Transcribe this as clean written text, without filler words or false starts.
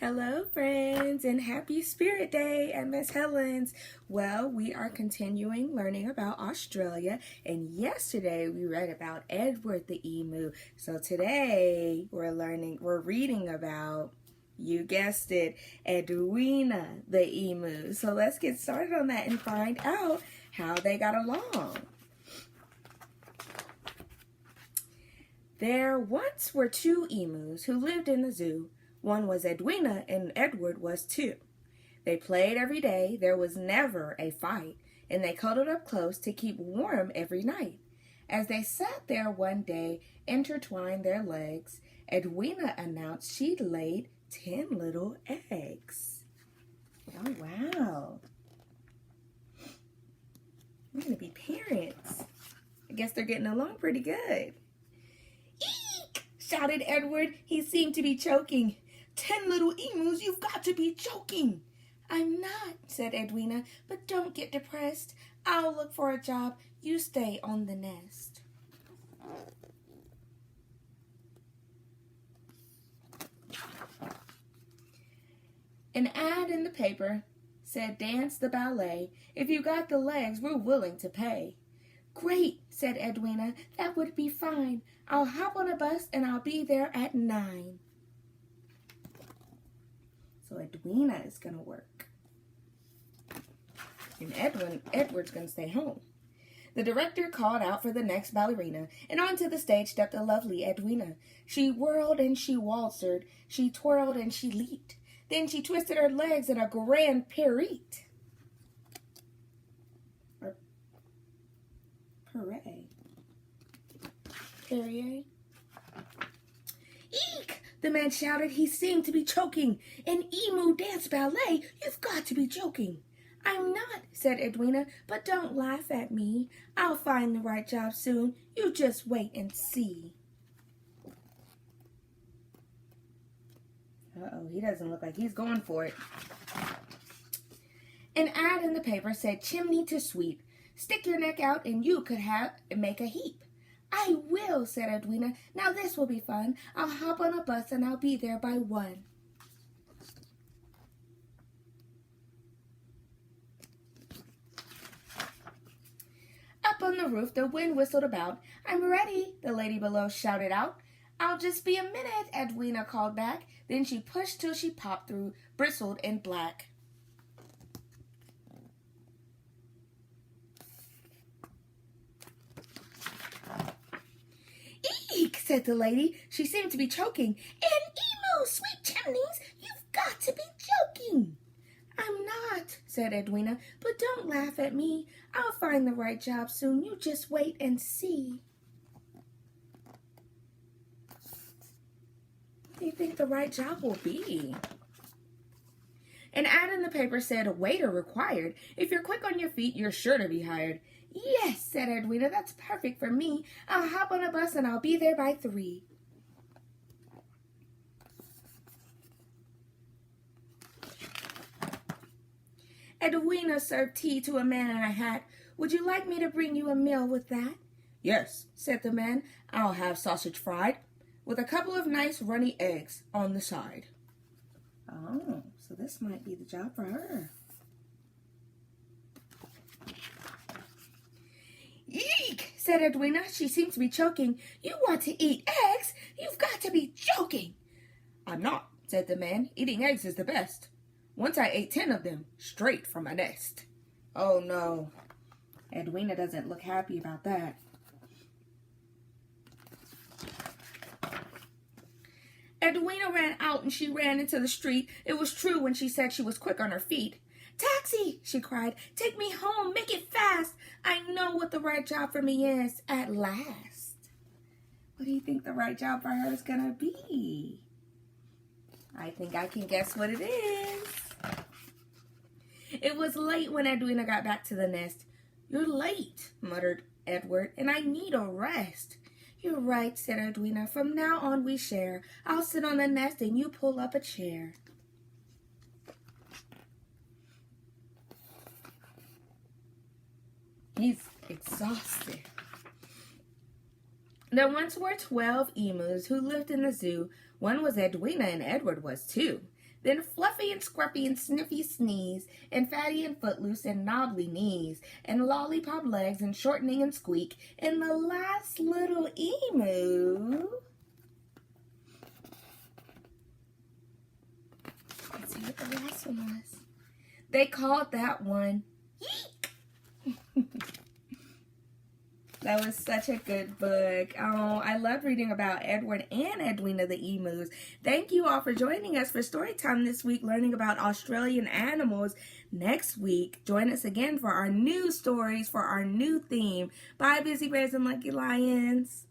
Hello friends and happy Spirit Day at Miss Helen's. Well, we are continuing learning about Australia, and yesterday we read about Edward the emu. So today we're reading about, you guessed it, Edwina the emu. So let's get started on that and find out how they got along. There once were two emus who lived in the zoo. One was Edwina and Edward was too. They played every day, there was never a fight, and they cuddled up close to keep warm every night. As they sat there one day, intertwined their legs, Edwina announced she'd laid 10 little eggs. Oh, wow. We're going to be parents. I guess they're getting along pretty good. Eek! Shouted Edward. He seemed to be choking. 10 little emus, you've got to be joking. I'm not, said Edwina, but don't get depressed. I'll look for a job. You stay on the nest. An ad in the paper said, dance the ballet. If you got the legs, we're willing to pay. Great, said Edwina. That would be fine. I'll hop on a bus and I'll be there at 9. So Edwina is going to work. And Edward's going to stay home. The director called out for the next ballerina, and onto the stage stepped the lovely Edwina. She whirled and she waltzed, she twirled and she leaped. Then she twisted her legs in a grand pirouette. Perrier. Eek! The man shouted. He seemed to be choking. An emu dance ballet? You've got to be joking. I'm not, said Edwina, but don't laugh at me. I'll find the right job soon. You just wait and see. Uh-oh, he doesn't look like he's going for it. An ad in the paper said, chimney to sweep. Stick your neck out and you could make a heap. I will, said Edwina. Now this will be fun. I'll hop on a bus and I'll be there by 1. Up on the roof, the wind whistled about. I'm ready, the lady below shouted out. I'll just be a minute, Edwina called back. Then she pushed till she popped through, bristled and black. Eek, said the lady. She seemed to be choking. An emu, sweet chimneys, you've got to be joking. I'm not, said Edwina, but don't laugh at me. I'll find the right job soon. You just wait and see. What do you think the right job will be? An ad in the paper said, a waiter required. If you're quick on your feet, you're sure to be hired. Yes, said Edwina, that's perfect for me. I'll hop on a bus and I'll be there by 3. Edwina served tea to a man in a hat. Would you like me to bring you a meal with that? Yes, said the man. I'll have sausage fried with a couple of nice runny eggs on the side. Oh, so this might be the job for her. Eek, said Edwina. She seems to be choking. You want to eat eggs? You've got to be joking. I'm not, said the man. Eating eggs is the best. Once I ate 10 of them, straight from my nest. Oh no, Edwina doesn't look happy about that. Edwina ran out and she ran into the street. It was true when she said she was quick on her feet. Taxi, she cried, take me home, make it fast. I know what the right job for me is at last. What do you think the right job for her is gonna be? I think I can guess what it is. It was late when Edwina got back to the nest. You're late, muttered Edward, and I need a rest. You're right, said Edwina. From now on we share. I'll sit on the nest and you pull up a chair. He's exhausted. There once were 12 emus who lived in the zoo. One was Edwina and Edward was too. then Fluffy and Scruffy and Sniffy sneeze, and Fatty and Footloose and Knobbly knees, and Lollipop legs and Shortening and Squeak, and the last little emu. Let's see what the last one was. They called that one Yeek. That was such a good book. Oh, I loved reading about Edward and Edwina the emus. Thank you all for joining us for Storytime this week, learning about Australian animals. Next week, join us again for our new stories, for our new theme. Bye, Busy Bears and Lucky Lions.